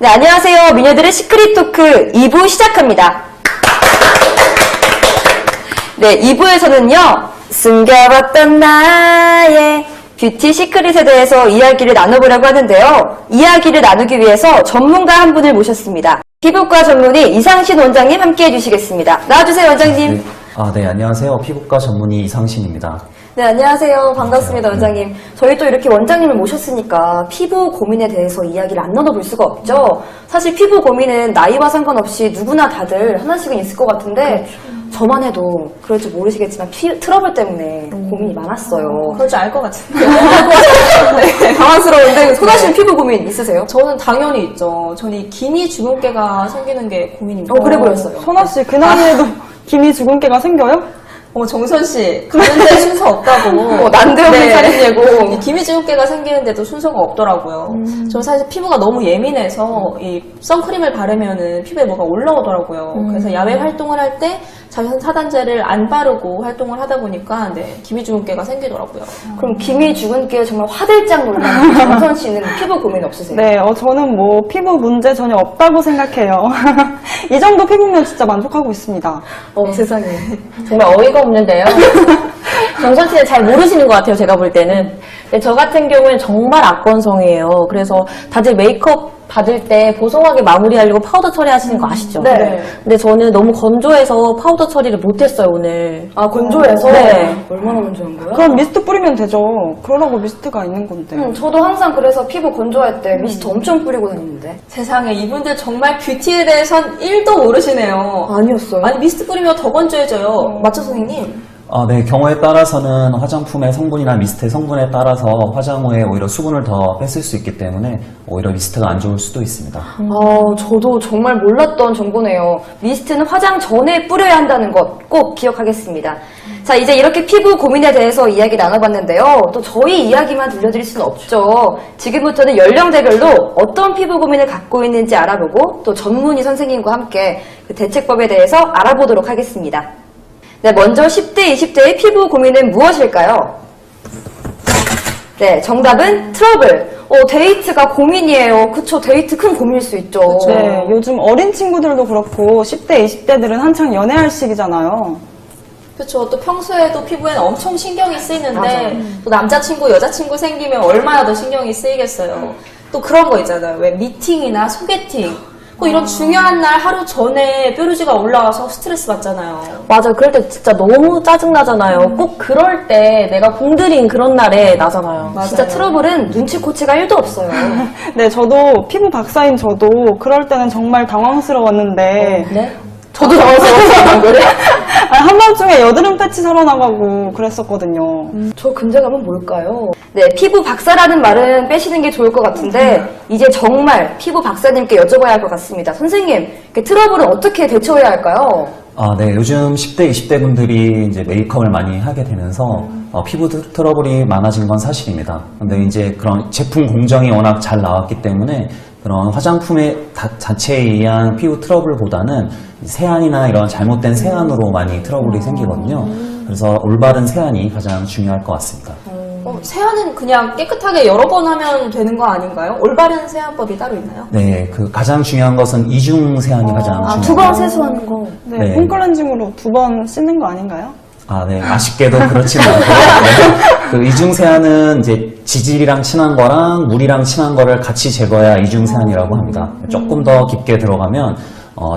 네, 안녕하세요. 미녀들의 시크릿 토크 2부 시작합니다. 네, 2부에서는요, 숨겨봤던 나의 뷰티 시크릿에 대해서 이야기를 나눠보려고 하는데요. 이야기를 나누기 위해서 전문가 한 분을 모셨습니다. 피부과 전문의 이상신 원장님 함께 해주시겠습니다. 나와주세요, 원장님. 네, 안녕하세요. 피부과 전문의 이상신입니다. 네, 안녕하세요. 반갑습니다, 원장님. 저희 또 이렇게 원장님을 모셨으니까 피부 고민에 대해서 이야기를 안 나눠볼 수가 없죠. 사실 피부 고민은 나이와 상관없이 누구나 다들 하나씩은 있을 것 같은데 저만 해도 그럴 줄 모르시겠지만 트러블 때문에 고민이 많았어요. 그럴 줄 알 것 같은데. 네, 당황스러운데 소나 씨는 피부 고민 있으세요? 저는 당연히 있죠. 저는 이 기미 주근깨가 생기는 게 고민입니다. 그래 보였어요. 소나 씨, 그 나이에도 기미 주근깨가 생겨요? 정선 씨, 가는데 순서 없다고. 난데없는 살인예고. 이 기미 주근깨가 생기는데도 순서가 없더라고요. 저는 사실 피부가 너무 예민해서 이 선크림을 바르면은 피부에 뭐가 올라오더라고요. 그래서 야외 활동을 할 때 자외선 차단제를 안 바르고 활동을 하다 보니까 기미 주근깨가 생기더라고요. 그럼 기미 주근깨에 정말 화들짝 놀라는 정선 씨는 피부 고민 없으세요? 네, 저는 뭐 피부 문제 전혀 없다고 생각해요. 이 정도 피부면 진짜 만족하고 있습니다. 세상에. 정말 어이가 없는데요. 정선 씨는 잘 모르시는 것 같아요, 제가 볼 때는. 근데 저 같은 경우는 정말 악건성이에요. 그래서 다들 메이크업 받을 때 보송하게 마무리하려고 파우더 처리하시는 거 아시죠? 네. 근데 저는 너무 건조해서 파우더 처리를 못했어요, 오늘. 아, 건조해서? 네. 얼마나 건조한 거야? 그럼 미스트 뿌리면 되죠. 그러라고 미스트가 있는 건데. 저도 항상 그래서 피부 건조할 때 미스트 엄청 뿌리고 다니는데. 세상에 이분들 정말 뷰티에 대해선 1도 모르시네요. 아니었어요? 아니 미스트 뿌리면 더 건조해져요. 맞죠, 선생님? 네, 경우에 따라서는 화장품의 성분이나 미스트의 성분에 따라서 화장 후에 오히려 수분을 더 뺐을 수 있기 때문에 오히려 미스트가 안 좋을 수도 있습니다. 저도 정말 몰랐던 정보네요. 미스트는 화장 전에 뿌려야 한다는 것 꼭 기억하겠습니다. 자, 이제 이렇게 피부 고민에 대해서 이야기 나눠봤는데요. 또 저희 이야기만 들려드릴 수는 없죠. 지금부터는 연령대별로 어떤 피부 고민을 갖고 있는지 알아보고 또 전문의 선생님과 함께 그 대책법에 대해서 알아보도록 하겠습니다. 네, 먼저 10대, 20대의 피부 고민은 무엇일까요? 네, 정답은 트러블. 데이트가 고민이에요. 그쵸, 데이트 큰 고민일 수 있죠. 네, 요즘 어린 친구들도 그렇고 10대, 20대들은 한창 연애할 시기잖아요. 그렇죠. 또 평소에도 피부에는 엄청 신경이 쓰이는데 또 남자친구, 여자친구 생기면 얼마나 더 신경이 쓰이겠어요. 또 그런 거 있잖아요. 왜 미팅이나 소개팅 이런 중요한 날 하루 전에 뾰루지가 올라와서 스트레스 받잖아요. 맞아, 그럴 때 진짜 너무 짜증나잖아요. 꼭 그럴 때 내가 공들인 그런 날에 나잖아요. 맞아요. 진짜 트러블은 눈치코치가 1도 없어요. 네, 저도 피부 박사인 저도 그럴 때는 정말 당황스러웠는데 네? 저도 당황스러웠어요. 한밤중에 여드름 패치 사러 나가고 그랬었거든요. 저 근제감은 뭘까요? 네, 피부 박사라는 말은 빼시는 게 좋을 것 같은데 이제 정말 피부 박사님께 여쭤봐야 할 것 같습니다. 선생님, 트러블은 어떻게 대처해야 할까요? 네, 요즘 10대, 20대 분들이 이제 메이크업을 많이 하게 되면서 피부 트러블이 많아진 건 사실입니다. 근데 이제 그런 제품 공정이 워낙 잘 나왔기 때문에 그런 화장품의 자체에 의한 피부 트러블보다는 세안이나 이런 잘못된 세안으로 많이 트러블이 생기거든요. 그래서 올바른 세안이 가장 중요할 것 같습니다. 세안은 그냥 깨끗하게 여러 번 하면 되는 거 아닌가요? 올바른 세안법이 따로 있나요? 네, 가장 중요한 것은 이중 세안이 가장 중요합니다. 2번 세수하는 거. 네, 네. 홈클렌징으로 2번 씻는 거 아닌가요? 네. 아쉽게도 그렇지는 않고요. 네. 그 이중세안은 이제 지질이랑 친한 거랑 물이랑 친한 거를 같이 제거해야 이중세안이라고 합니다. 조금 더 깊게 들어가면,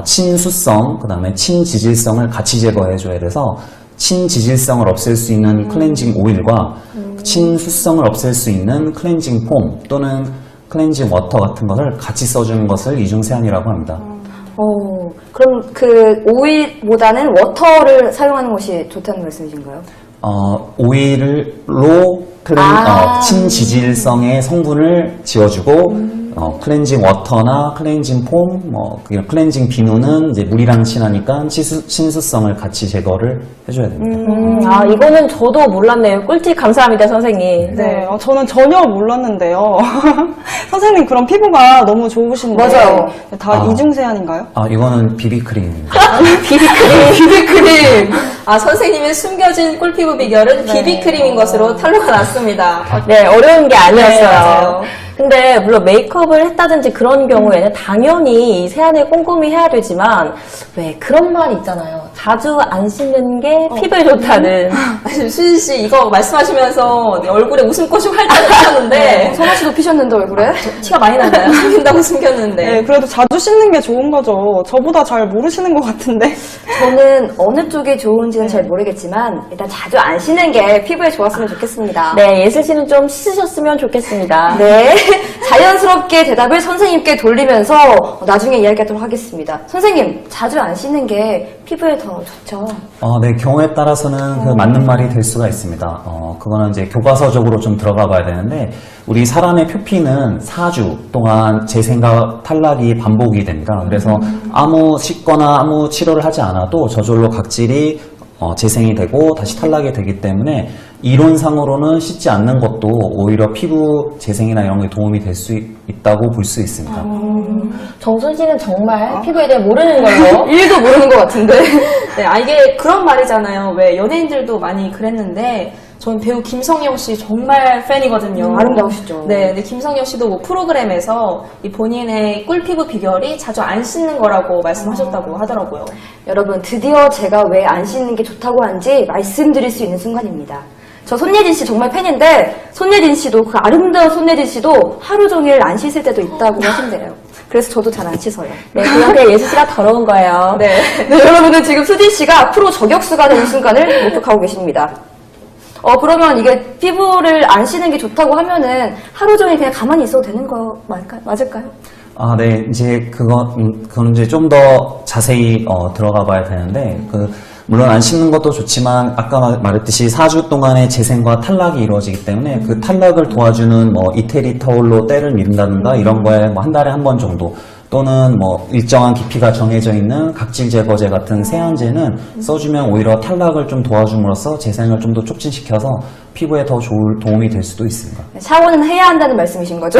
친수성, 그 다음에 친지질성을 같이 제거해줘야 돼서, 친지질성을 없앨 수 있는 클렌징 오일과 친수성을 없앨 수 있는 클렌징 폼 또는 클렌징 워터 같은 것을 같이 써주는 것을 이중세안이라고 합니다. 그럼 그 오일보다는 워터를 사용하는 것이 좋다는 말씀이신가요? 오일로 친지질성의 성분을 지워주고 클렌징 워터나 클렌징 폼, 클렌징 비누는 이제 물이랑 친하니까 친수성을 같이 제거를 해줘야 됩니다. 이거는 저도 몰랐네요. 꿀팁 감사합니다, 선생님. 네, 저는 전혀 몰랐는데요. 선생님, 그럼 피부가 너무 좋으신데. 맞아요. 다 이중세안인가요? 이거는 비비크림입니다. 비비크림. 선생님의 숨겨진 꿀피부 비결은 비비크림인 것으로 탄로가 났습니다. 네, 어려운 게 아니었어요. 맞아요. 근데 물론 메이크업을 했다든지 그런 경우에는 당연히 이 세안을 꼼꼼히 해야 되지만 왜 그런 말이 있잖아요. 자주 안 씻는 게 피부에 좋다는. 지금 수진 씨 이거 말씀하시면서 얼굴에 웃음꽃이 활짝 피셨는데 선아 씨도 피셨는데 얼굴에? 티가 많이 나나요? 숨긴다고 숨겼는데. 네, 그래도 자주 씻는 게 좋은 거죠. 저보다 잘 모르시는 것 같은데. 저는 어느 쪽이 좋은지는 잘 모르겠지만 일단 자주 안 씻는 게 피부에 좋았으면 좋겠습니다. 네, 예슬 씨는 좀 씻으셨으면 좋겠습니다. 네. 자연스럽게 대답을 선생님께 돌리면서 나중에 이야기하도록 하겠습니다. 선생님, 자주 안 씻는 게 피부에 더 좋죠? 네, 경우에 따라서는 그 맞는 말이 될 수가 있습니다. 그거는 이제 교과서적으로 좀 들어가 봐야 되는데, 우리 사람의 표피는 4주 동안 재생과 탈락이 반복이 됩니다. 그래서 아무 씻거나 아무 치료를 하지 않아도 저절로 각질이 재생이 되고 다시 탈락이 되기 때문에 이론상으로는 씻지 않는 것도 오히려 피부 재생이나 이런 게 도움이 될 수 있다고 볼 수 있습니다. 정순 씨는 정말 피부에 대해 모르는 걸로. 1도 모르는 것 같은데. 네, 이게 그런 말이잖아요. 왜 연예인들도 많이 그랬는데 저는 배우 김성령 씨 정말 팬이거든요. 아름다우시죠? 네, 근데 김성령 씨도 뭐 프로그램에서 이 본인의 꿀피부 비결이 자주 안 씻는 거라고 말씀하셨다고 하더라고요. 여러분, 드디어 제가 왜 안 씻는 게 좋다고 하는지 말씀드릴 수 있는 순간입니다. 저 손예진 씨 정말 팬인데 손예진 씨도 그 아름다운 손예진 씨도 하루 종일 안 씻을 때도 있다고 하신대요. 그래서 저도 잘 안 씻어요. 네, 그냥 예슬 씨가 더러운 거예요. 네. 네, 여러분은 지금 수진 씨가 프로 저격수가 되는 순간을 목격하고 계십니다. 그러면 이게 피부를 안 씻는 게 좋다고 하면은 하루 종일 그냥 가만히 있어도 되는 거 맞을까요? 네, 이제 그건 이제 좀 더 자세히 들어가 봐야 되는데, 물론 안 씻는 것도 좋지만 아까 말했듯이 4주 동안의 재생과 탈락이 이루어지기 때문에 그 탈락을 도와주는 뭐 이태리 타올로 때를 미룬다든가 이런 거에 뭐 한 달에 한 번 정도 또는 뭐 일정한 깊이가 정해져 있는 각질 제거제 같은 세안제는 써주면 오히려 탈락을 좀 도와줌으로써 재생을 좀 더 촉진시켜서 피부에 더 도움이 될 수도 있습니다. 샤워는 해야 한다는 말씀이신 거죠?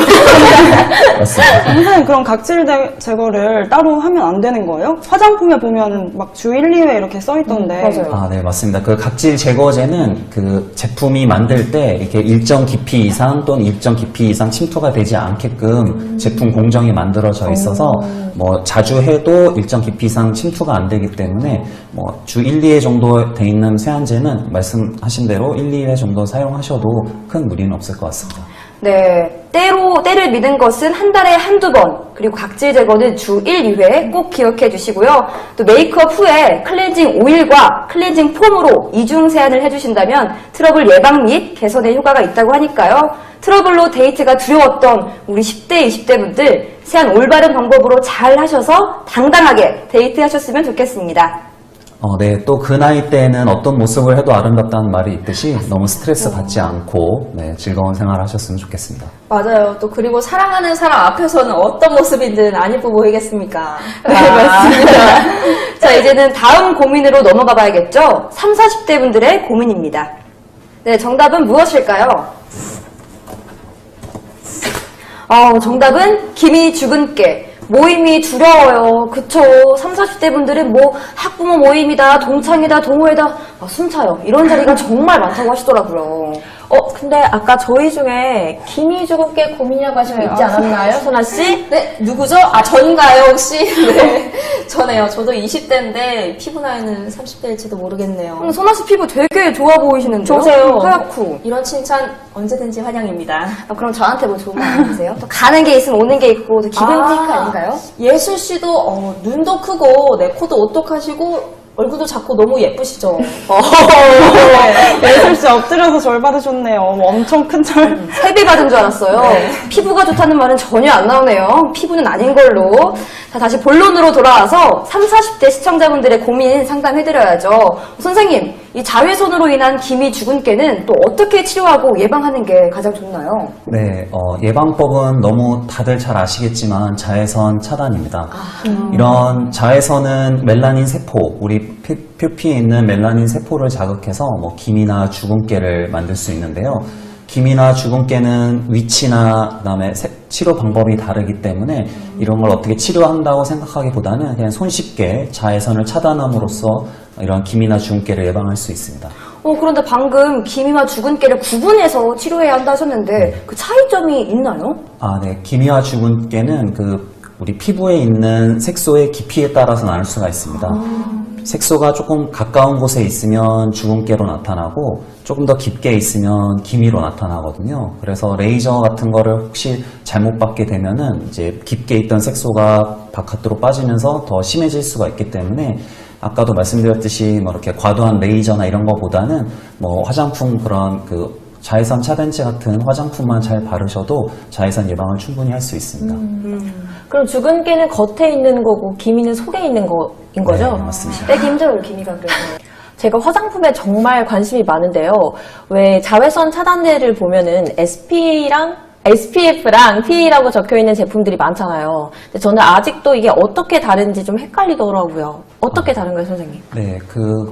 맞습니다. 선생님, 그럼 각질 제거를 따로 하면 안 되는 거예요? 화장품에 보면 막 주 1, 2회 이렇게 써있던데. 맞아요. 네, 맞습니다. 그 각질 제거제는 그 제품이 만들 때 이렇게 일정 깊이 이상 또는 일정 깊이 이상 침투가 되지 않게끔 제품 공정이 만들어져 있어서 뭐 자주 해도 일정 깊이 이상 침투가 안 되기 때문에 뭐 주 1, 2회 정도 돼 있는 세안제는 말씀하신 대로 1, 2회 정도 사용하셔도 큰 무리는 없을 것 같습니다. 네. 때를 미는 것은 한 달에 한두 번, 그리고 각질 제거는 주 1, 2회 꼭 기억해 주시고요. 또 메이크업 후에 클렌징 오일과 클렌징 폼으로 이중 세안을 해주신다면 트러블 예방 및 개선에 효과가 있다고 하니까요. 트러블로 데이트가 두려웠던 우리 10대, 20대 분들 세안 올바른 방법으로 잘 하셔서 당당하게 데이트 하셨으면 좋겠습니다. 네, 또 그 나이 때에는 어떤 모습을 해도 아름답다는 말이 있듯이 너무 스트레스 받지 않고 즐거운 생활을 하셨으면 좋겠습니다. 맞아요. 또 그리고 사랑하는 사람 앞에서는 어떤 모습이든 안 예뻐 보이겠습니까? 네, 맞습니다. 자, 이제는 다음 고민으로 넘어가 봐야겠죠? 30, 40대 분들의 고민입니다. 네, 정답은 무엇일까요? 정답은 김이 죽은 깨. 모임이 두려워요. 그쵸. 30, 40대 분들은 뭐 학부모 모임이다, 동창이다, 동호회다, 숨차요. 이런 자리가 정말 많다고 하시더라고요. 근데 아까 저희 중에 김이 죽은 게 고민이라고 하신 분 있지 않았나요, 선아 씨? 네, 누구죠? 전인가요, 혹시? 네, 저네요. 저도 20대인데 피부 나이는 30대일지도 모르겠네요. 선아 씨 피부 되게 좋아 보이시는데요? 좋으세요. 하얗고. 이런 칭찬 언제든지 환영입니다. 그럼 저한테 뭐 좋은 말 있으세요? 또 가는 게 있으면 오는 게 있고, 또 기분 테이크 아닌가요? 예슬 씨도 눈도 크고 코도 오똑하시고 얼굴도 작고 너무 예쁘시죠? 예슬 씨 엎드려서 절 받으셨네요. 엄청 큰 절. 세배 받은 줄 알았어요. 피부가 좋다는 말은 전혀 안 나오네요. 피부는 아닌 걸로. 자, 다시 본론으로 돌아와서 30, 40대 시청자분들의 고민 상담해드려야죠. 선생님, 이 자외선으로 인한 기미 주근깨는 또 어떻게 치료하고 예방하는 게 가장 좋나요? 네, 예방법은 너무 다들 잘 아시겠지만 자외선 차단입니다. 이런 자외선은 멜라닌 세포, 우리 표피에 있는 멜라닌 세포를 자극해서 뭐 기미나 주근깨를 만들 수 있는데요. 기미나 주근깨는 위치나 그다음에 치료 방법이 다르기 때문에 이런 걸 어떻게 치료한다고 생각하기보다는 그냥 손쉽게 자외선을 차단함으로써 이런 기미나 주근깨를 예방할 수 있습니다. 그런데 방금 기미와 주근깨를 구분해서 치료해야 한다 하셨는데 그 차이점이 있나요? 아, 네. 기미와 주근깨는 우리 피부에 있는 색소의 깊이에 따라서 나눌 수가 있습니다. 색소가 조금 가까운 곳에 있으면 주근깨로 나타나고 조금 더 깊게 있으면 기미로 나타나거든요. 그래서 레이저 같은 거를 혹시 잘못 받게 되면은 이제 깊게 있던 색소가 바깥으로 빠지면서 더 심해질 수가 있기 때문에 아까도 말씀드렸듯이 뭐 이렇게 과도한 레이저나 이런 거보다는 뭐 화장품 그런 자외선 차단제 같은 화장품만 잘 바르셔도 자외선 예방을 충분히 할 수 있습니다. 그럼 주근깨는 겉에 있는 거고 기미는 속에 있는 거인 거죠? 네, 맞습니다. 빼기 힘들어요, 기미가 그래서. 제가 화장품에 정말 관심이 많은데요. 왜 자외선 차단제를 보면은 SPF랑 PA라고 적혀 있는 제품들이 많잖아요. 근데 저는 아직도 이게 어떻게 다른지 좀 헷갈리더라고요. 어떻게 다른가요, 선생님? 네, 그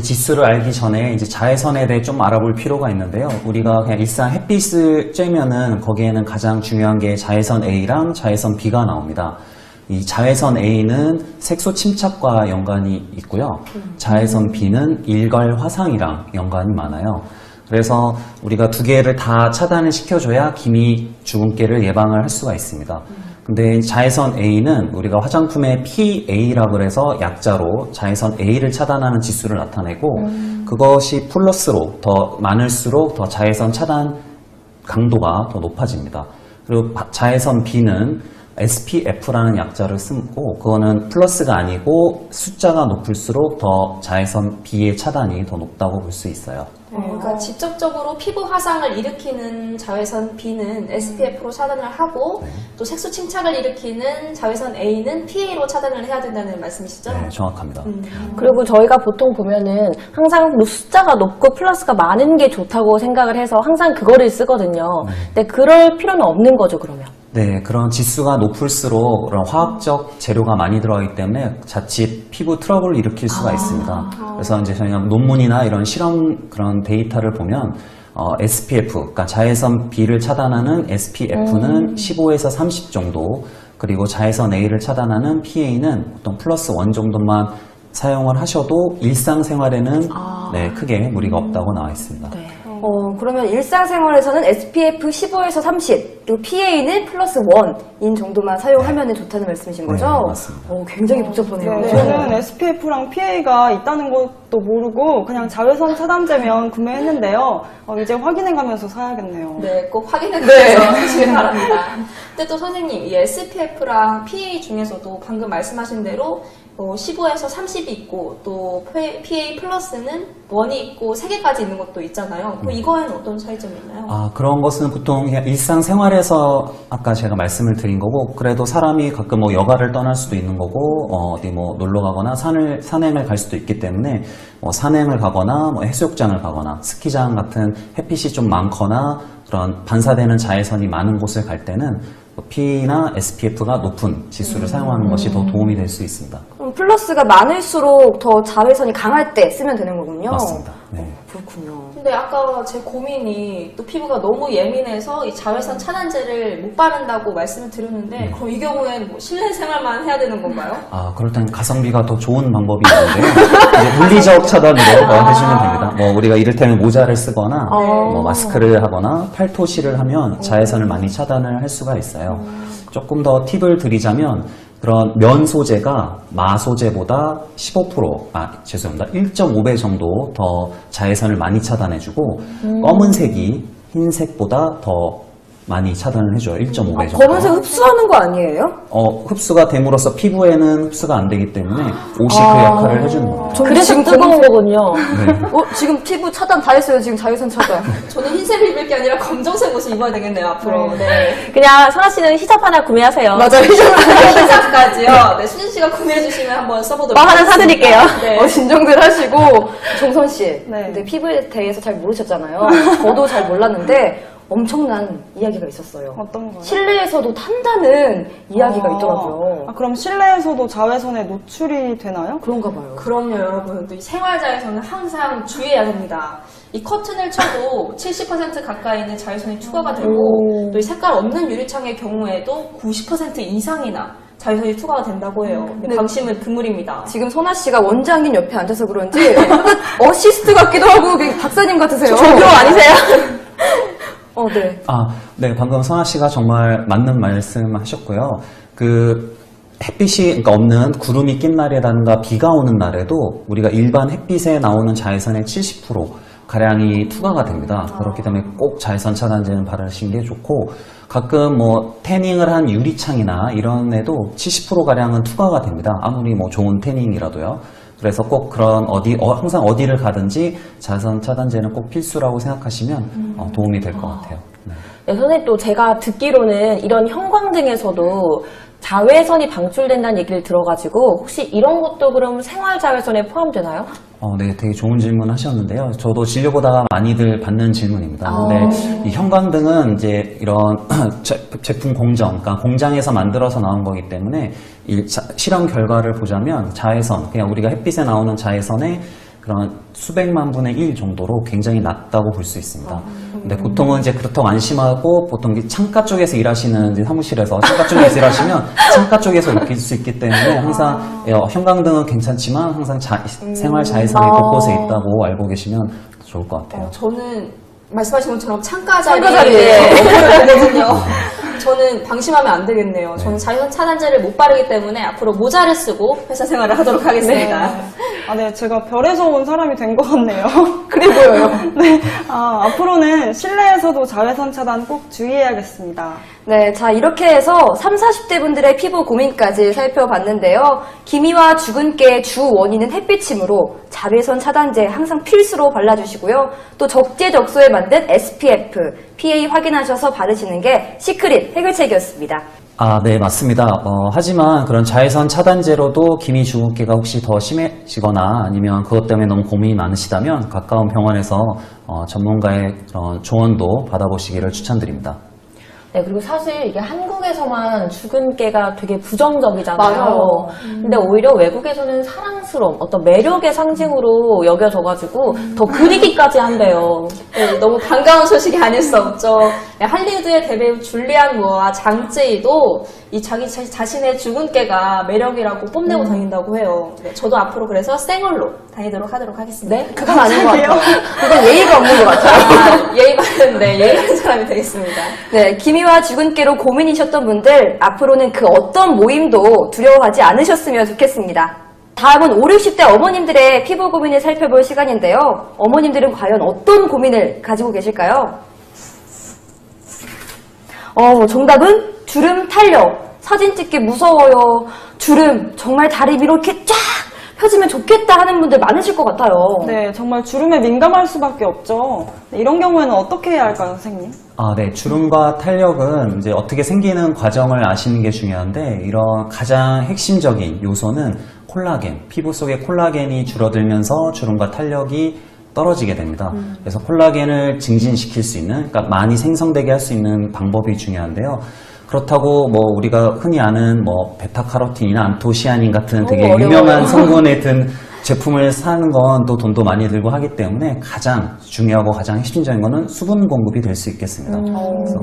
지수를 알기 전에 이제 자외선에 대해 좀 알아볼 필요가 있는데요. 우리가 그냥 일상 햇빛을 쬐면은 거기에는 가장 중요한 게 자외선 A랑 자외선 B가 나옵니다. 이 자외선 A는 색소 침착과 연관이 있고요. 자외선 B는 일괄 화상이랑 연관이 많아요. 그래서 우리가 두 개를 다 차단을 시켜줘야 기미, 주근깨를 예방을 할 수가 있습니다. 근데 자외선 A는 우리가 화장품에 PA라고 해서 약자로 자외선 A를 차단하는 지수를 나타내고 그것이 플러스로 더 많을수록 더 자외선 차단 강도가 더 높아집니다. 그리고 자외선 B는 SPF라는 약자를 쓰고 그거는 플러스가 아니고 숫자가 높을수록 더 자외선 B의 차단이 더 높다고 볼 수 있어요. 그러니까 직접적으로 피부 화상을 일으키는 자외선 B는 SPF로 차단을 하고 또 색소 침착을 일으키는 자외선 A는 PA로 차단을 해야 된다는 말씀이시죠? 네, 정확합니다. 그리고 저희가 보통 보면은 항상 숫자가 높고 플러스가 많은 게 좋다고 생각을 해서 항상 그거를 쓰거든요. 근데 그럴 필요는 없는 거죠, 그러면? 네, 그런 지수가 높을수록 그런 화학적 재료가 많이 들어가기 때문에 자칫 피부 트러블을 일으킬 수가 있습니다. 그래서 이제 저희가 논문이나 이런 실험 그런 데이터를 보면 SPF, 그러니까 자외선 B를 차단하는 SPF는 15에서 30 정도, 그리고 자외선 A를 차단하는 PA는 보통 플러스 1 정도만 사용을 하셔도 일상생활에는 네, 크게 무리가 없다고 나와 있습니다. 네. 그러면 일상생활에서는 SPF 15에서 30, 그리고 PA는 플러스 1인 정도만 사용하면 좋다는 말씀이신 거죠? 네, 맞습니다. 굉장히 복잡하네요. 네, 저는 SPF랑 PA가 있다는 것도 모르고 그냥 자외선 차단제면 구매했는데요. 이제 확인해가면서 사야겠네요. 네, 꼭 확인해 주셔서 주시길 바랍니다. 근데 또 선생님, 이 SPF랑 PA 중에서도 방금 말씀하신 대로 15에서 30이 있고 또 PA 플러스는 1이 있고 3개까지 있는 것도 있잖아요. 그럼 이거에는 어떤 차이점이 있나요? 그런 것은 보통 그냥 일상생활에서 아까 제가 말씀을 드린 거고, 그래도 사람이 가끔 뭐 여가를 떠날 수도 있는 거고, 어디 뭐 놀러 가거나 산행을 갈 수도 있기 때문에 산행을 가거나 뭐 해수욕장을 가거나 스키장 같은 햇빛이 좀 많거나 그런 반사되는 자외선이 많은 곳을 갈 때는 PA나 SPF가 높은 지수를 사용하는 것이 더 도움이 될 수 있습니다. 그럼 플러스가 많을수록 더 자외선이 강할 때 쓰면 되는 거군요? 맞습니다. 네. 그렇군요. 근데 아까 제 고민이 또 피부가 너무 예민해서 이 자외선 차단제를 못 바른다고 말씀을 드렸는데 그럼 이 경우에는 뭐 실내 생활만 해야 되는 건가요? 그럴 땐 가성비가 더 좋은 방법이 있는데요. 이제 물리적 차단으로 해주면 됩니다. 뭐 우리가 이를테면 모자를 쓰거나 뭐 마스크를 하거나 팔토시를 하면 자외선을 많이 차단을 할 수가 있어요. 조금 더 팁을 드리자면 그런 면 소재가 마 소재보다 1.5배 정도 더 자외선을 많이 차단해주고 검은색이 흰색보다 더 많이 차단을 해줘요. 1.5배 정도. 검은색 흡수하는 거 아니에요? 흡수가 됨으로써 피부에는 흡수가 안 되기 때문에 옷이 그 역할을 해주는 겁니다. 저는 그래서 뜨거운 거군요. 지금 피부 차단 다 했어요. 지금 자외선 차단. 저는 흰색을 입을 게 아니라 검정색 옷을 입어야 되겠네요, 앞으로. 네. 그냥 설아 씨는 히잡 하나 구매하세요. 맞아요. 흰색까지요. 네, 수진 씨가 구매해주시면 한번 써보도록 뭐 하나 사드릴게요. 네. 진정들 하시고. 정선 씨. 네. 근데 피부에 대해서 잘 모르셨잖아요. 저도 잘 몰랐는데 엄청난 이야기가 있었어요. 어떤 거요? 실내에서도 탄다는 이야기가 있더라고요. 그럼 실내에서도 자외선에 노출이 되나요? 그런가 봐요. 그럼요, 여러분. 또 이 생활자에서는 항상 주의해야 됩니다. 이 커튼을 쳐도 70% 가까이는 자외선이 투과가 되고 또 이 색깔 없는 유리창의 경우에도 90% 이상이나 자외선이 투과가 된다고 해요. 근데 방심은 금물입니다. 지금 선아 씨가 원장님 옆에 앉아서 그런지 어시스트 같기도 하고 박사님 같으세요. 조교 아니세요? 네. 네, 방금 선아 씨가 정말 맞는 말씀 하셨고요. 햇빛이 그러니까 없는 구름이 낀 날이라든가 비가 오는 날에도 우리가 일반 햇빛에 나오는 자외선의 70% 가량이 투과가 됩니다. 그렇기 때문에 꼭 자외선 차단제는 바르시는 게 좋고, 가끔 뭐 태닝을 한 유리창이나 이런 애도 70% 가량은 투과가 됩니다. 아무리 뭐 좋은 태닝이라도요. 그래서 꼭 그런 항상 어디를 가든지 자외선 차단제는 꼭 필수라고 생각하시면 도움이 될 것 같아요. 네. 네, 선생님 또 제가 듣기로는 이런 형광등에서도 자외선이 방출된다는 얘기를 들어가지고 혹시 이런 것도 그럼 생활 자외선에 포함되나요? 네, 되게 좋은 질문 하셨는데요. 저도 진료보다가 많이들 받는 질문입니다. 근데 이 형광등은 이제 이런 제품 그러니까 공장에서 만들어서 나온 거기 때문에 실험 결과를 보자면 자외선, 그냥 우리가 햇빛에 나오는 자외선의 그런 수백만 분의 1 정도로 굉장히 낮다고 볼 수 있습니다. 근데 보통은 이제 그렇다고 안심하고 보통 창가 쪽에서 일하시는 이제 사무실에서 창가 쪽에서 일하시면 창가 쪽에서 느낄 수 있기 때문에 항상 형광등은 괜찮지만 항상 생활 자외선이 곳곳에 있다고 알고 계시면 좋을 것 같아요. 저는 말씀하신 것처럼 창가 창가 자리에 자리에 거든요. 저는 방심하면 안 되겠네요. 저는 자외선 차단제를 못 바르기 때문에 앞으로 모자를 쓰고 회사 생활을 하도록 하겠습니다. 네, 제가 별에서 온 사람이 된 것 같네요. 그래 보여요. 네, 앞으로는 실내에서도 자외선 차단 꼭 주의해야겠습니다. 네, 자 이렇게 해서 30, 40대 분들의 피부 고민까지 살펴봤는데요. 기미와 주근깨의 주 원인은 햇빛이므로 자외선 차단제 항상 필수로 발라주시고요. 또 적재적소에 만든 SPF, PA 확인하셔서 바르시는 게 시크릿 해결책이었습니다. 네, 맞습니다. 하지만 그런 자외선 차단제로도 기미 주근깨가 혹시 더 심해지거나 아니면 그것 때문에 너무 고민이 많으시다면 가까운 병원에서 전문가의 그런 조언도 받아보시기를 추천드립니다. 네, 그리고 사실 이게 한국에서만 주근깨가 되게 부정적이잖아요. 맞아요. 근데 오히려 외국에서는 사랑스러움, 어떤 매력의 상징으로 여겨져가지고 더 그리기까지 한대요. 네, 너무 반가운 소식이 아닐 수 없죠. 네, 할리우드의 대배우 줄리안 무어와 장제이도 이 자기 자신의 주근깨가 매력이라고 뽐내고 다닌다고 해요. 네, 저도 앞으로 그래서 생얼로 다니도록 하도록 하겠습니다. 네? 그건 아닌 것 같아요. 그건 예의가 없는 것 같아요. 예의 바른 사람이 되겠습니다. 네, 기미와 주근깨로 고민이셨던 분들 앞으로는 그 어떤 모임도 두려워하지 않으셨으면 좋겠습니다. 다음은 5, 60대 어머님들의 피부 고민을 살펴볼 시간인데요. 어머님들은 과연 어떤 고민을 가지고 계실까요? 정답은 주름 탄력. 사진 찍기 무서워요. 주름 정말 다리 위로 이렇게 쫙 펴지면 좋겠다 하는 분들 많으실 것 같아요. 네, 정말 주름에 민감할 수밖에 없죠. 네, 이런 경우에는 어떻게 해야 할까요, 선생님? 네. 주름과 탄력은 이제 어떻게 생기는 과정을 아시는 게 중요한데, 이런 가장 핵심적인 요소는 콜라겐, 피부 속의 콜라겐이 줄어들면서 주름과 탄력이 떨어지게 됩니다. 그래서 콜라겐을 증진시킬 수 있는, 그러니까 많이 생성되게 할 수 있는 방법이 중요한데요. 그렇다고 뭐 우리가 흔히 아는 뭐 베타카로틴이나 안토시아닌 같은 되게 유명한 성분에 든 제품을 사는 건 또 돈도 많이 들고 하기 때문에 가장 중요하고 가장 핵심적인 거는 수분 공급이 될 수 있겠습니다.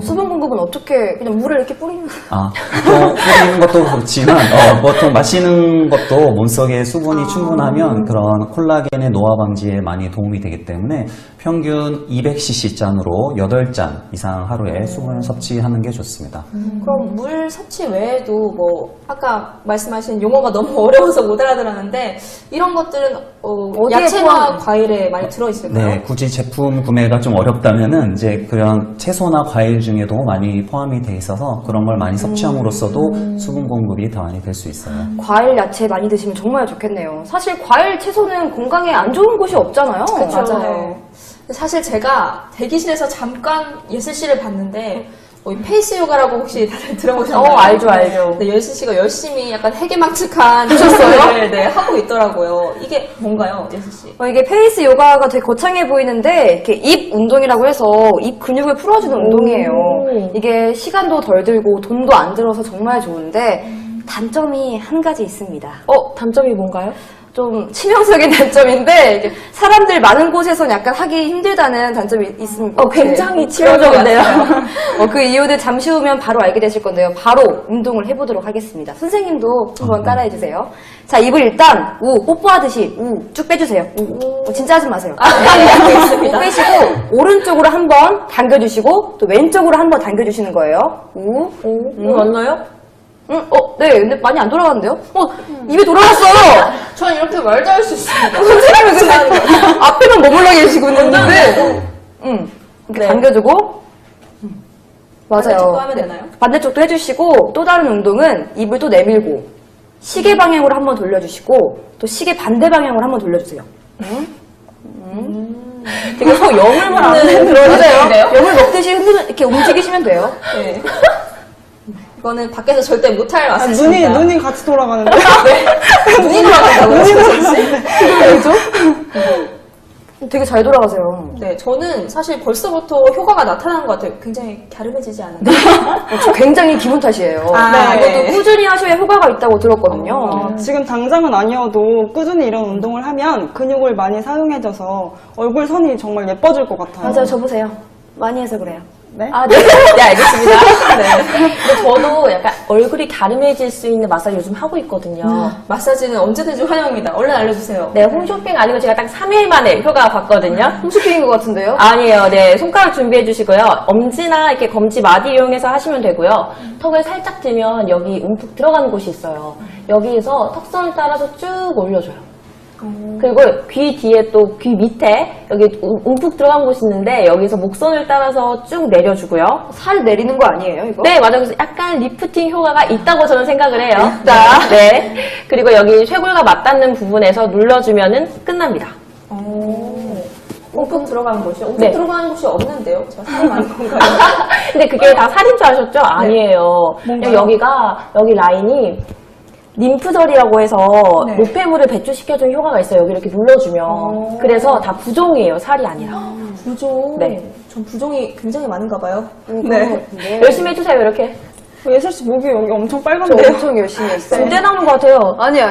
수분 공급은 어떻게 그냥 물을 이렇게 뿌리면 보통 뿌리는 것도 그렇지만 보통 마시는 것도 몸속에 수분이 충분하면 그런 콜라겐의 노화 방지에 많이 도움이 되기 때문에 평균 200cc 잔으로 8잔 이상 하루에 수분을 섭취하는 게 좋습니다. 그럼 물 섭취 외에도 뭐 아까 말씀하신 용어가 너무 어려워서 못 알아들었는데 이런 것들은 어디에 야채나 포함? 과일에 많이 들어있을까요? 네, 굳이 제품 구매가 좀 어렵다면은 이제 그런 채소나 과일 중에도 많이 포함이 돼 있어서 그런 걸 많이 섭취함으로써도 수분 공급이 더 많이 될 수 있어요. 과일, 야채 많이 드시면 정말 좋겠네요. 사실 과일, 채소는 건강에 안 좋은 곳이 없잖아요. 맞아요. 사실 제가 대기실에서 잠깐 예슬씨를 봤는데 이 페이스 요가라고 혹시 다들 들어보셨나요? 알죠, 알죠. 네, 예슬씨가 열심히 약간 해괴망측한 하셨어요? 네, 하고 있더라고요. 이게 뭔가요, 예슬씨? 이게 페이스 요가가 되게 거창해 보이는데 이렇게 입 운동이라고 해서 입 근육을 풀어주는 운동이에요. 이게 시간도 덜 들고 돈도 안 들어서 정말 좋은데 단점이 한 가지 있습니다. 단점이 뭔가요? 좀 치명적인 단점인데 이게 사람들 많은 곳에선 약간 하기 힘들다는 단점이 있습니다. 굉장히 치명적인데요. 그 이유는 잠시 후면 바로 알게 되실 건데요. 바로 운동을 해보도록 하겠습니다. 선생님도 한번 따라해주세요. 자, 입을 일단 뽀뽀하듯이 쭉 빼주세요. 진짜 하지 마세요. 네. 쭉 빼시고 오른쪽으로 한번 당겨주시고 또 왼쪽으로 한번 당겨주시는 거예요. 맞나요? 네, 근데 많이 안 돌아가는데요? 입에 돌아갔어요! 전 이렇게 말도 할 수 있습니다. 선생님은 근데 앞에만 머물러 계시고 있는데, 이렇게 네. 당겨주고, 맞아요. 반대쪽도 하면 되나요? 반대쪽도 해주시고, 또 다른 운동은 입을 또 내밀고, 시계 방향으로 한번 돌려주시고, 또 시계 반대 방향으로 한번 돌려주세요. 되게 소 영을 먹는 그런 맞아요. 느낌인데요? 영을 먹듯이 이렇게 움직이시면 돼요. 네. 이거는 밖에서 절대 못할 맛입니다. 눈이 같이 돌아가는데. 눈이 돌아간다고요? 왜죠? 되게 잘 돌아가세요. 네, 저는 사실 벌써부터 효과가 나타난 것 같아요. 굉장히 갸름해지지 않나요? 저 굉장히 기분 탓이에요. 네. 이것도 꾸준히 하셔야 효과가 있다고 들었거든요. 지금 당장은 아니어도 꾸준히 이런 운동을 하면 근육을 많이 사용해줘서 얼굴 선이 정말 예뻐질 것 같아요. 맞아요, 저 보세요. 많이 해서 그래요. 네? 네, 알겠습니다. 네. 근데 저도 약간 얼굴이 갸름해질 수 있는 마사지 요즘 하고 있거든요. 마사지는 언제든지 환영입니다. 얼른 알려주세요. 네, 홈쇼핑 아니고 제가 딱 3일 만에 효과 봤거든요. 홈쇼핑인 것 같은데요? 아니에요. 네, 손가락 준비해 주시고요. 엄지나 이렇게 검지 마디 이용해서 하시면 되고요. 턱을 살짝 들면 여기 움푹 들어가는 곳이 있어요. 여기에서 턱선을 따라서 쭉 올려줘요. 그리고 귀 뒤에 또 귀 밑에 여기 움푹 들어간 곳이 있는데 여기서 목선을 따라서 쭉 내려주고요. 살 내리는 거 아니에요, 이거? 네, 맞아요. 그래서 약간 리프팅 효과가 있다고 저는 생각을 해요. 있다. 네. 그리고 여기 쇄골과 맞닿는 부분에서 눌러주면은 끝납니다. 엉큼 들어가는 곳이 엉큼 네. 들어가는 곳이 없는데요? 제가 살이 많은 건가요? 근데 그게 다 살인 줄 아셨죠? 아니에요. 뭔가요? 여기 라인이 림프절이라고 해서 네. 노폐물을 배출시켜주는 효과가 있어요. 여기 이렇게 눌러주면. 그래서 다 부종이에요. 살이 아니라. 부종. 네. 전 부종이 굉장히 많은가 봐요. 네. 열심히 해주세요. 이렇게. 예슬 씨 목이 여기 엄청 저 빨간데요? 엄청 열심히 했어요. 진짜 나오는 것 같아요. 아니에요.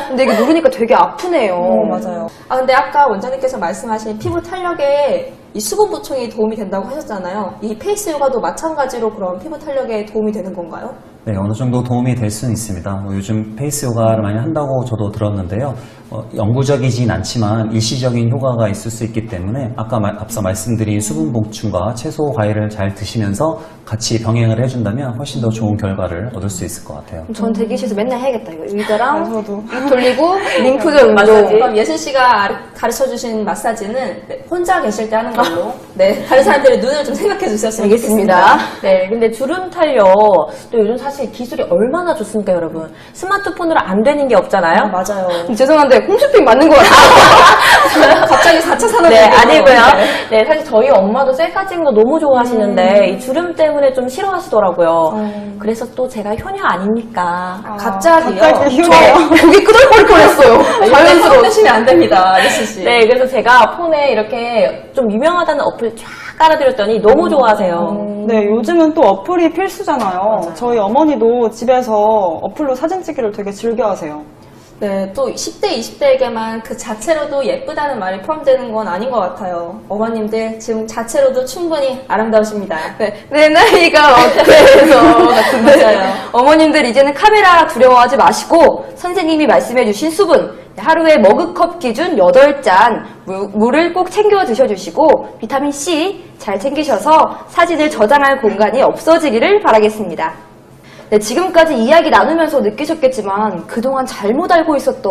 근데 이게 누르니까 되게 아프네요. 맞아요. 근데 아까 원장님께서 말씀하신 피부 탄력에 이 수분 보충이 도움이 된다고 하셨잖아요. 이 페이스 요가도 마찬가지로 그런 피부 탄력에 도움이 되는 건가요? 네, 어느 정도 도움이 될 수는 있습니다. 요즘 페이스 요가를 많이 한다고 저도 들었는데요. 영구적이진 않지만 일시적인 효과가 있을 수 있기 때문에 앞서 말씀드린 수분 보충과 채소 과일을 잘 드시면서 같이 병행을 해준다면 훨씬 더 좋은 결과를 얻을 수 있을 것 같아요. 전 대기실에서 맨날 해야겠다. 이거 의자랑 저도. 입 돌리고 링크절 운동. 그럼 예슬 씨가 가르쳐주신 마사지는 혼자 계실 때 하는 걸로. 네. 다른 사람들의 눈을 좀 생각해 주셨으면 알겠습니다. 좋겠습니다. 네, 근데 주름 탄력 또 요즘 사실 기술이 얼마나 좋습니까, 여러분? 스마트폰으로 안 되는 게 없잖아요. 맞아요. 죄송한데 홈쇼핑 맞는 것 같아요. 갑자기 4차 산업이 네, 아니고요. 네, 사실 저희 엄마도 셀카 찍는 거 너무 좋아하시는데 이 주름 때문에 좀 싫어하시더라고요. 그래서 또 제가 효녀 아닙니까? 갑자기요? 갑자기 저 고개 끄덕거릴 뻔했어요. 자연스러워 드시면 안 됩니다, 예슬 씨. 네, 그래서 제가 폰에 이렇게 좀 유명하다는 어플 쫙 깔아드렸더니 너무 좋아하세요. 네, 요즘은 또 어플이 필수잖아요. 저희 어머니도 집에서 어플로 사진 찍기를 되게 즐겨 하세요. 네, 또 10대, 20대에게만 그 자체로도 예쁘다는 말이 포함되는 건 아닌 것 같아요. 어머님들 지금 자체로도 충분히 아름다우십니다. 네, 내 나이가 어때서 같은데. 맞아요. 어머님들 이제는 카메라 두려워하지 마시고 선생님이 말씀해주신 수분 하루에 머그컵 기준 8잔 물을 꼭 챙겨 드셔주시고 비타민C 잘 챙기셔서 사진을 저장할 공간이 없어지기를 바라겠습니다. 네, 지금까지 이야기 나누면서 느끼셨겠지만 그동안 잘못 알고 있었던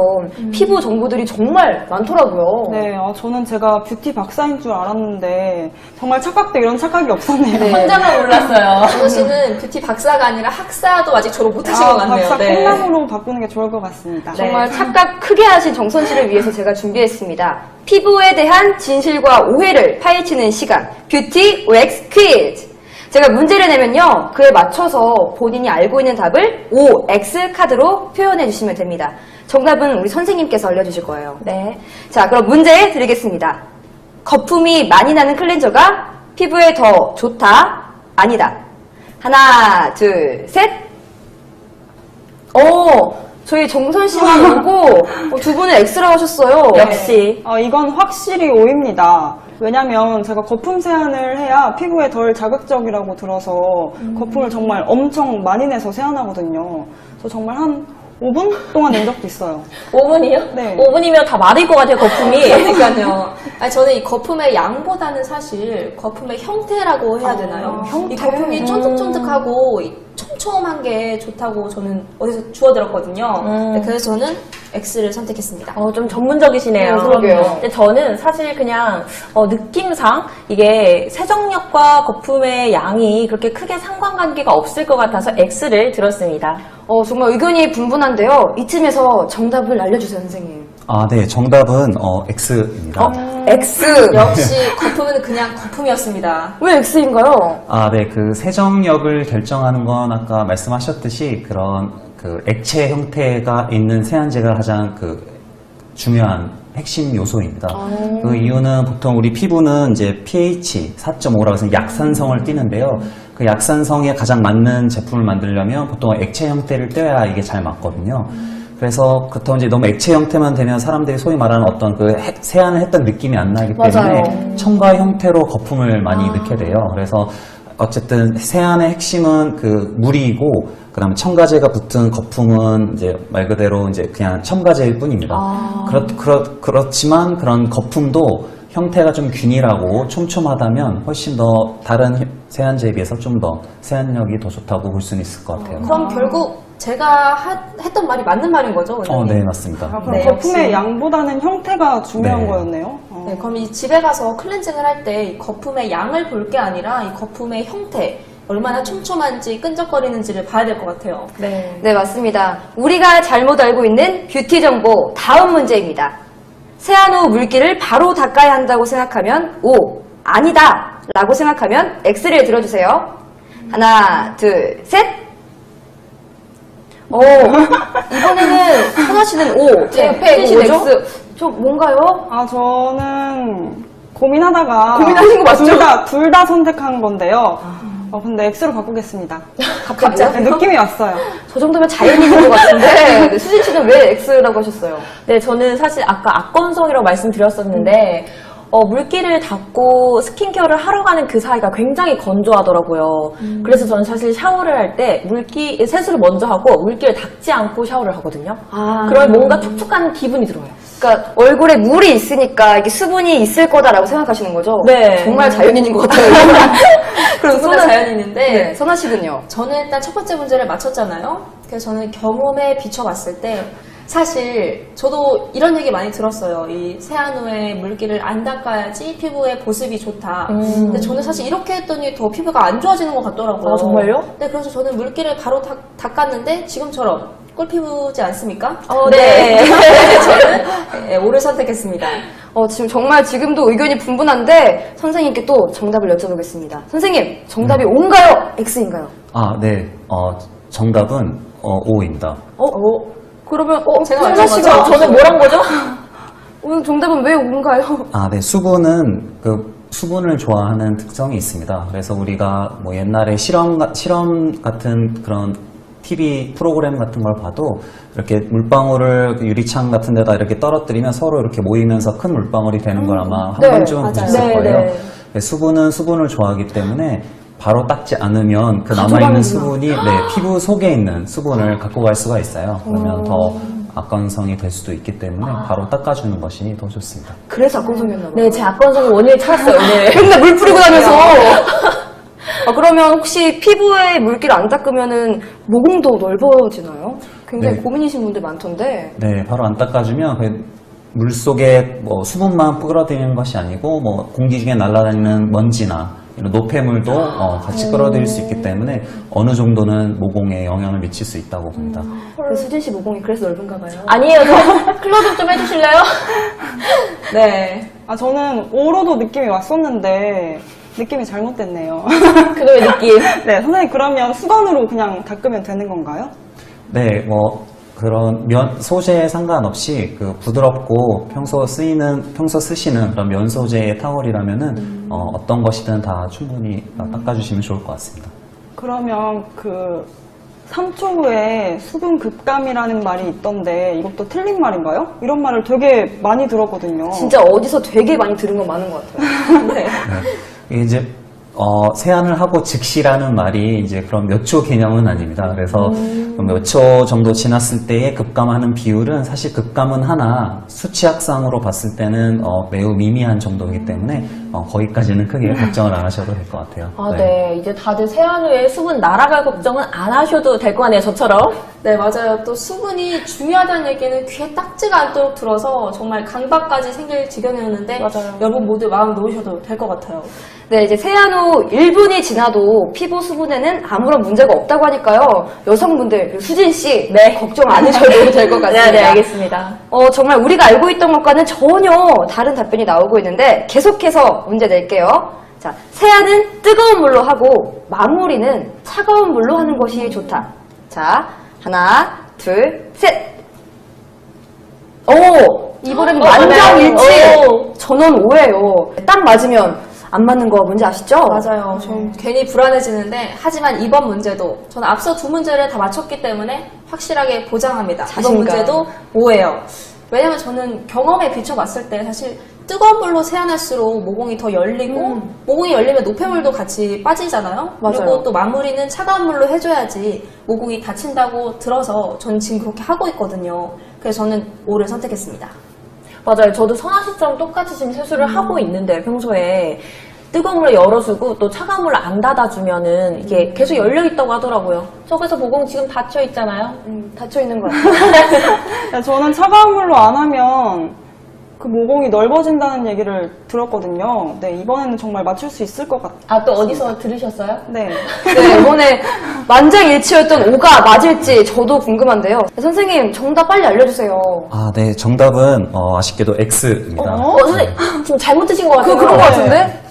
피부 정보들이 정말 많더라고요. 네, 저는 제가 뷰티 박사인 줄 알았는데 정말 착각도 이런 착각이 없었네요. 네. 혼자만 몰랐어요. 준호 씨는 뷰티 박사가 아니라 학사도 아직 졸업 못 하신 것 같네요. 박사 네. 콩나무로 바꾸는 게 좋을 것 같습니다. 정말 착각 크게 하신 정선 씨를 위해서 제가 준비했습니다. 피부에 대한 진실과 오해를 파헤치는 시간, 뷰티 웩스 퀴즈. 제가 문제를 내면요, 그에 맞춰서 본인이 알고 있는 답을 OX 카드로 표현해 주시면 됩니다. 정답은 우리 선생님께서 알려주실 거예요. 네. 자, 그럼 문제 드리겠습니다. 거품이 많이 나는 클렌저가 피부에 더 좋다, 아니다. 하나, 둘, 셋. 저희 정선 씨만 오고 두 분은 X라고 하셨어요. 역시. 이건 확실히 O입니다. 왜냐면 제가 거품 세안을 해야 피부에 덜 자극적이라고 들어서 거품을 정말 엄청 많이 내서 세안하거든요. 저 정말 한 5분 동안 낸 적도 있어요. 5분이요? 네. 5분이면 다 마를 것 같아요, 거품이. 그러니까요. 아니, 저는 이 거품의 양보다는 사실 거품의 형태라고 해야 되나요? 형태. 이 거품이 쫀득쫀득하고 이 촘촘한 게 좋다고 저는 어디서 주워 들었거든요. 네, 그래서 저는 X를 선택했습니다. 좀 전문적이시네요. 그러게요. 근데 저는 사실 그냥 느낌상 이게 세정력과 거품의 양이 그렇게 크게 상관관계가 없을 것 같아서 X를 들었습니다. 정말 의견이 분분한데요. 이쯤에서 정답을 알려주세요, 선생님. 아, 네. 정답은 X입니다. X. 역시 거품은 그냥 거품이었습니다. 왜 X인가요? 아, 네. 그 세정력을 결정하는 건 아까 말씀하셨듯이 그런 그 액체 형태가 있는 세안제가 가장 그 중요한 핵심 요소입니다. 그 이유는 보통 우리 피부는 이제 pH 4.5라고 해서 약산성을 띠는데요. 그 약산성에 가장 맞는 제품을 만들려면 보통 액체 형태를 떼야 이게 잘 맞거든요. 그래서 그렇다고 이제 너무 액체 형태만 되면 사람들이 소위 말하는 어떤 그 세안을 했던 느낌이 안 나기 때문에 맞아요. 첨가 형태로 거품을 많이 넣게 돼요. 그래서 어쨌든 세안의 핵심은 그 물이고 그다음에 첨가제가 붙은 거품은 이제 말 그대로 이제 그냥 첨가제일 뿐입니다. 그렇지만 그런 거품도 형태가 좀 균일하고 촘촘하다면 훨씬 더 다른 세안제에 비해서 좀 더 세안력이 더 좋다고 볼 수는 있을 것 같아요. 그럼 결국 제가 했던 말이 맞는 말인 거죠? 원장님? 네, 맞습니다. 그럼 네, 거품의 역시. 양보다는 형태가 중요한 네. 거였네요. 네, 그럼 이 집에 가서 클렌징을 할 때 이 거품의 양을 볼 게 아니라 이 거품의 형태, 얼마나 촘촘한지 끈적거리는지를 봐야 될 것 같아요. 네. 네, 맞습니다. 우리가 잘못 알고 있는 뷰티 정보 다음 문제입니다. 세안 후 물기를 바로 닦아야 한다고 생각하면 O, 아니다 라고 생각하면 X를 들어주세요. 하나, 둘, 셋. 이번에는 선아 씨는 O, 제 혜진 씨는 뭐죠? X. 저 뭔가요? 저는 고민하다가 고민하신 거 맞죠? 둘 다 선택한 건데요. 근데 X로 바꾸겠습니다. 갑자기? 네, 느낌이 왔어요. 저 정도면 자연인인 것 같은데 네, 수진 씨는 왜 X라고 하셨어요? 네, 저는 사실 아까 악건성이라고 말씀드렸었는데, 물기를 닦고 스킨케어를 하러 가는 그 사이가 굉장히 건조하더라고요. 그래서 저는 사실 샤워를 할 때 세수를 먼저 하고 물기를 닦지 않고 샤워를 하거든요. 그러면 뭔가 촉촉한 기분이 들어요. 그러니까 얼굴에 물이 있으니까 이게 수분이 있을 거다라고 생각하시는 거죠? 네. 정말 자연인인 것 같아요. 그럼 두분 다 자연인인데 네, 선아 씨는요? 저는 일단 첫 번째 문제를 맞췄잖아요. 그래서 저는 경험에 비춰봤을 때 사실 저도 이런 얘기 많이 들었어요. 이 세안 후에 물기를 안 닦아야지 피부에 보습이 좋다. 근데 저는 사실 이렇게 했더니 더 피부가 안 좋아지는 것 같더라고요. 아, 정말요? 네, 그래서 저는 물기를 바로 닦았는데 지금처럼 꿀피부지 않습니까? 네. 저는 O를 선택했습니다. 지금 정말 지금도 의견이 분분한데 선생님께 또 정답을 여쭤보겠습니다. 선생님, 정답이 O인가요? X인가요? 아, 네. 정답은 O입니다. 그러면 제가 선아 맞춘 씨가 거죠? 저는 뭐란 거죠? 오늘 정답은 왜 O인가요? 아, 네. 수분은 수분을 좋아하는 특성이 있습니다. 그래서 우리가 뭐 옛날에 실험 같은 그런 TV 프로그램 같은 걸 봐도 이렇게 물방울을 그 유리창 같은 데다 이렇게 떨어뜨리면 서로 이렇게 모이면서 큰 물방울이 되는 걸 아마 한 네, 번쯤은 맞아요. 보셨을 네, 거예요. 네. 네, 수분은 수분을 좋아하기 때문에 바로 닦지 않으면 그 남아있는 수분이 피부 속에 있는 수분을 갖고 갈 수가 있어요. 그러면 더 악건성이 될 수도 있기 때문에 바로 닦아주는 것이 더 좋습니다. 그래서 악건성이었나 봐요. 네, 제 악건성의 원인을 찾았어요, 오늘. 맨날 물 뿌리고 다녀서. 그러면 혹시 피부에 물기를 안 닦으면은 모공도 넓어지나요? 굉장히 네. 고민이신 분들 많던데. 네, 바로 안 닦아주면 물 속에 뭐 수분만 끌어들이는 것이 아니고 뭐 공기 중에 날아다니는 먼지나 이런 노폐물도 같이 끌어들일 수 있기 때문에 어느 정도는 모공에 영향을 미칠 수 있다고 봅니다. 수진 씨 모공이 그래서 넓은가 봐요. 아니에요, 클로즈업 좀 해주실래요? 네. 저는 O로도 느낌이 왔었는데 느낌이 잘못됐네요. 그놈의 느낌. 네, 선생님 그러면 수건으로 그냥 닦으면 되는 건가요? 네, 뭐 그런 소재에 상관없이 그 부드럽고 평소 쓰시는 그런 면 소재의 타월이라면은 어떤 것이든 다 충분히 닦아주시면 좋을 것 같습니다. 그러면 3초 후에 수분 급감이라는 말이 있던데 이것도 틀린 말인가요? 이런 말을 되게 많이 들었거든요. 진짜 어디서 되게 많이 들은 건 많은 것 같아요. 네. 이게 이제 세안을 하고 즉시라는 말이 이제 그런 몇 초 개념은 아닙니다. 그래서 몇 초 정도 지났을 때의 급감하는 비율은 사실 급감은 하나 수치학상으로 봤을 때는 매우 미미한 정도이기 때문에 거기까지는 크게 걱정을 안 하셔도 될 것 같아요. 아, 네. 이제 다들 세안 후에 수분 날아갈 걱정은 안 하셔도 될 것 같네요, 저처럼. 네, 맞아요. 또 수분이 중요하다는 얘기는 귀에 딱지가 않도록 들어서 정말 강박까지 생길 지경이었는데 맞아요. 여러분 모두 마음 놓으셔도 될 것 같아요. 네, 이제 세안 후 1분이 지나도 피부 수분에는 아무런 문제가 없다고 하니까요. 여성분들, 그리고 수진 씨, 네. 걱정 안 하셔도 될 것 같습니다. 네, 알겠습니다. 정말 우리가 알고 있던 것과는 전혀 다른 답변이 나오고 있는데 계속해서 문제 낼게요. 자, 세안은 뜨거운 물로 하고 마무리는 차가운 물로 하는 것이 좋다. 자, 하나, 둘, 셋. 이번엔 만장일치. 전원 오예요. 딱 맞으면 안 맞는 거 뭔지 아시죠? 맞아요. 좀 괜히 불안해지는데 하지만 이번 문제도 저는 앞서 두 문제를 다 맞췄기 때문에 확실하게 보장합니다. 이번 자신감. 문제도 오예요. 왜냐면 저는 경험에 비춰봤을 때 사실 뜨거운 물로 세안할수록 모공이 더 열리고 모공이 열리면 노폐물도 같이 빠지잖아요. 맞아요. 그리고 또 마무리는 차가운 물로 해줘야지 모공이 닫힌다고 들어서 저는 지금 그렇게 하고 있거든요. 그래서 저는 오를 선택했습니다. 맞아요. 저도 선아 씨처럼 똑같이 지금 세수를 하고 있는데 평소에 뜨거운 물을 열어주고 또 차가운 물을 안 닫아주면은 이게 계속 열려있다고 하더라고요. 속에서 모공 지금 닫혀있잖아요. 닫혀있는 것 같아요. 저는 차가운 물로 안 하면 그 모공이 넓어진다는 얘기를 들었거든요. 네, 이번에는 정말 맞출 수 있을 것 같아요. 아, 또 어디서 들으셨어요? 네. 네, 이번에 만장일치였던 오가 맞을지 저도 궁금한데요. 선생님, 정답 빨리 알려주세요. 아, 네. 정답은 아쉽게도 X입니다. 선생님, 지금 잘못 드신 것 같아요. 그런 것 같은데?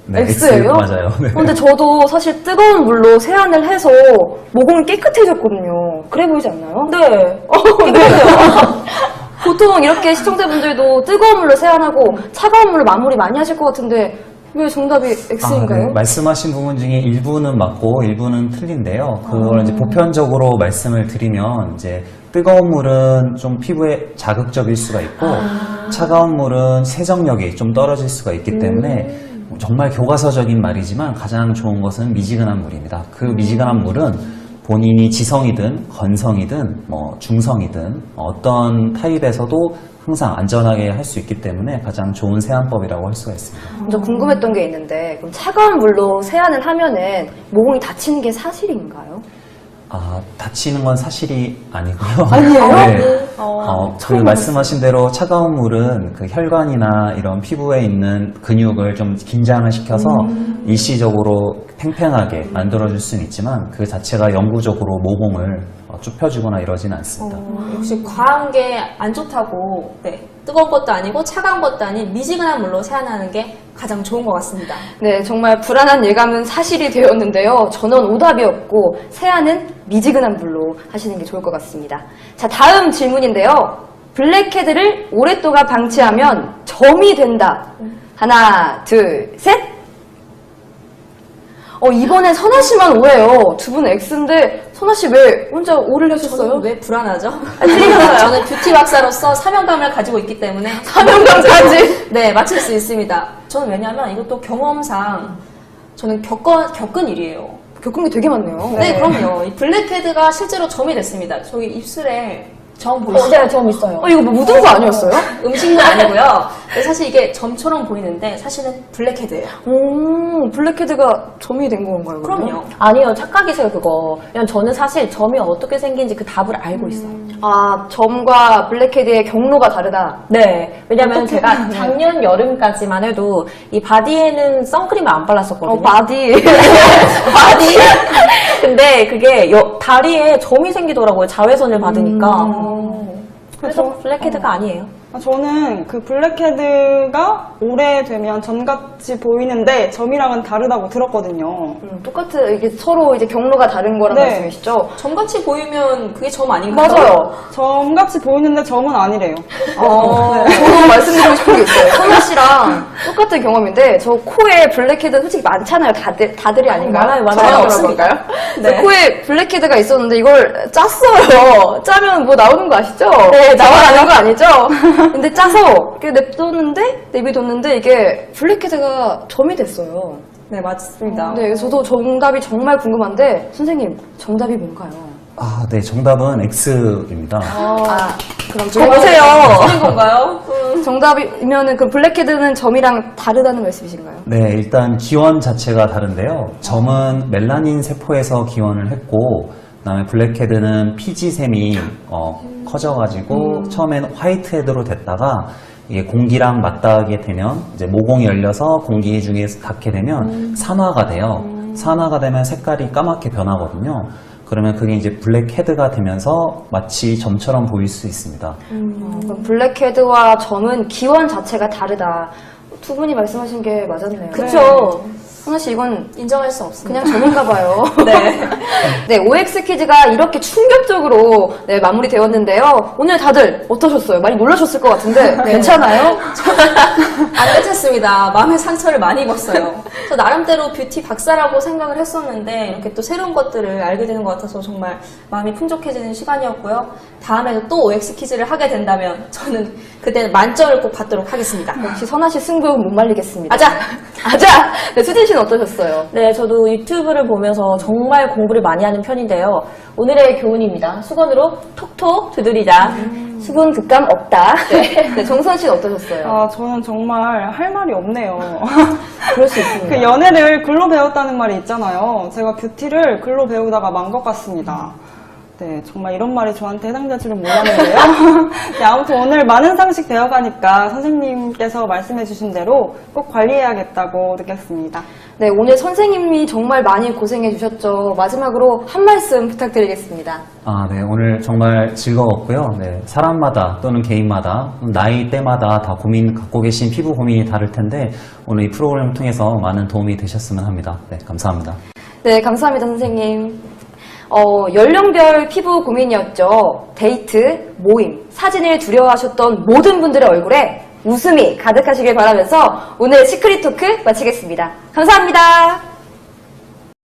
네, X예요? 맞아요. 네. 근데 저도 사실 뜨거운 물로 세안을 해서 모공이 깨끗해졌거든요. 그래 보이지 않나요? 네. 깨끗해요. 보통 이렇게 시청자분들도 뜨거운 물로 세안하고 차가운 물로 마무리 많이 하실 것 같은데 왜 정답이 X인가요? 네. 말씀하신 부분 중에 일부는 맞고 일부는 틀린데요. 그걸 이제 보편적으로 말씀을 드리면 이제 뜨거운 물은 좀 피부에 자극적일 수가 있고 차가운 물은 세정력이 좀 떨어질 수가 있기 때문에 정말 교과서적인 말이지만 가장 좋은 것은 미지근한 물입니다. 그 미지근한 물은 본인이 지성이든 건성이든 뭐 중성이든 어떤 타입에서도 항상 안전하게 할 수 있기 때문에 가장 좋은 세안법이라고 할 수가 있습니다. 저 궁금했던 게 있는데 그럼 차가운 물로 세안을 하면은 모공이 다치는 게 사실인가요? 다치는 건 사실이 아니고요. 아니에요? 네. 그 말씀하신 대로 차가운 물은 그 혈관이나 이런 피부에 있는 근육을 좀 긴장을 시켜서 일시적으로 팽팽하게 만들어줄 수는 있지만 그 자체가 영구적으로 모공을 좁혀주거나 이러진 않습니다. 역시 과한 게 안 좋다고 뜨거운 것도 아니고 차가운 것도 아닌 미지근한 물로 세안하는 게 가장 좋은 것 같습니다. 네, 정말 불안한 예감은 사실이 되었는데요. 전원 오답이었고 세안은 미지근한 물로 하시는 게 좋을 것 같습니다. 자, 다음 질문인데요. 블랙헤드를 오랫동안 방치하면 점이 된다. 하나, 둘, 셋. 이번엔 선아 씨만 오예요. 두 분 X인데 선아 씨 왜 혼자 오를 하셨어요? 저는 왜 불안하죠? 틀렸어요. 저는 뷰티 박사로서 사명감을 가지고 있기 때문에 사명감까지? 네, 맞출 수 있습니다. 저는 왜냐면 이것도 경험상 저는 겪은 일이에요. 겪은 게 되게 많네요. 네, 그럼요. 이 블랙헤드가 실제로 점이 됐습니다. 저기 입술에 점 보이시죠? 네, 점 있어요. 이거 뭐 묻은 거 아니었어요? 음식물 아니고요. 근데 사실 이게 점처럼 보이는데 사실은 블랙헤드예요. 블랙헤드가 점이 된 건가요? 그러면? 그럼요. 아니요, 착각이세요, 그거. 그냥 저는 사실 점이 어떻게 생긴지 그 답을 알고 있어요. 점과 블랙헤드의 경로가 다르다. 네, 왜냐면 제가 작년 여름까지만 해도 이 바디에는 선크림을 안 발랐었거든요. 바디. 바디? 근데 그게 다리에 점이 생기더라고요, 자외선을 받으니까. 그래서 블랙헤드가 아니에요. 저는 그 블랙헤드가 오래되면 점같이 보이는데 점이랑은 다르다고 들었거든요. 똑같은, 이게 서로 이제 경로가 다른 거란 네. 말씀이시죠? 점같이 보이면 그게 점 아닌가요? 맞아요. 점같이 보이는데 점은 아니래요. 저도 말씀드리고 싶은 게 있어요. 선아 씨랑 똑같은 경험인데, 저 코에 블랙헤드 솔직히 많잖아요. 다들이 아닌가요? 많아요, 많아요. 저만 없습니까? 그런 건가요? 네. 코에 블랙헤드가 있었는데, 이걸 짰어요. 짜면 뭐 나오는 거 아시죠? 네, 나와나는 거 아니죠? 근데 짜서, 이렇게 내비뒀는데, 이게 블랙헤드가 점이 됐어요. 네, 맞습니다. 네, 저도 정답이 정말 궁금한데, 선생님, 정답이 뭔가요? 아, 네, 정답은 X입니다. 그럼 보세요. 무슨 건가요? 정답이면은 그 블랙헤드는 점이랑 다르다는 말씀이신가요? 네, 일단 기원 자체가 다른데요. 점은 멜라닌 세포에서 기원을 했고, 그다음에 블랙헤드는 피지샘이 커져가지고 처음엔 화이트헤드로 됐다가 이게 공기랑 맞닿게 되면 이제 모공이 열려서 공기 중에 닿게 되면 산화가 돼요. 산화가 되면 색깔이 까맣게 변하거든요. 그러면 그게 이제 블랙헤드가 되면서 마치 점처럼 보일 수 있습니다. 그럼 블랙헤드와 점은 기원 자체가 다르다. 두 분이 말씀하신 게 맞았네요. 그쵸. 하나 씨 이건 인정할 수 없습니다. 그냥 점인가 봐요. 네. 네, OX 퀴즈가 이렇게 충격적으로 네, 마무리되었는데요. 오늘 다들 어떠셨어요? 많이 놀라셨을 것 같은데 괜찮아요? 안 괜찮습니다. 마음의 상처를 많이 입었어요. 저 나름대로 뷰티 박사라고 생각을 했었는데 이렇게 또 새로운 것들을 알게 되는 것 같아서 정말 마음이 풍족해지는 시간이었고요. 다음에도 또 OX 퀴즈를 하게 된다면 저는 그때는 만점을 꼭 받도록 하겠습니다. 역시 선아 씨 승부 못 말리겠습니다. 아자! 아자! 네, 수진 씨는 어떠셨어요? 네, 저도 유튜브를 보면서 정말 공부를 많이 하는 편인데요. 오늘의 교훈입니다. 수건으로 톡톡 두드리자. 수군 극감 없다. 네, 정선 씨는 어떠셨어요? 저는 정말 할 말이 없네요. 그럴 수 있습니다. 그 연애를 글로 배웠다는 말이 있잖아요. 제가 뷰티를 글로 배우다가 만 것 같습니다. 네, 정말 이런 말이 저한테 해당될 줄은 몰랐는데요. 네, 아무튼 오늘 많은 상식 배워가니까 선생님께서 말씀해주신 대로 꼭 관리해야겠다고 느꼈습니다. 네, 오늘 선생님이 정말 많이 고생해 주셨죠. 마지막으로 한 말씀 부탁드리겠습니다. 아, 네, 오늘 정말 즐거웠고요. 네, 사람마다 또는 개인마다 나이 때마다 다 고민 갖고 계신 피부 고민이 다를 텐데 오늘 이 프로그램을 통해서 많은 도움이 되셨으면 합니다. 네, 감사합니다. 네, 감사합니다, 선생님. 연령별 피부 고민이었죠. 데이트, 모임, 사진을 두려워하셨던 모든 분들의 얼굴에 웃음이 가득하시길 바라면서 오늘 시크릿 토크 마치겠습니다. 감사합니다.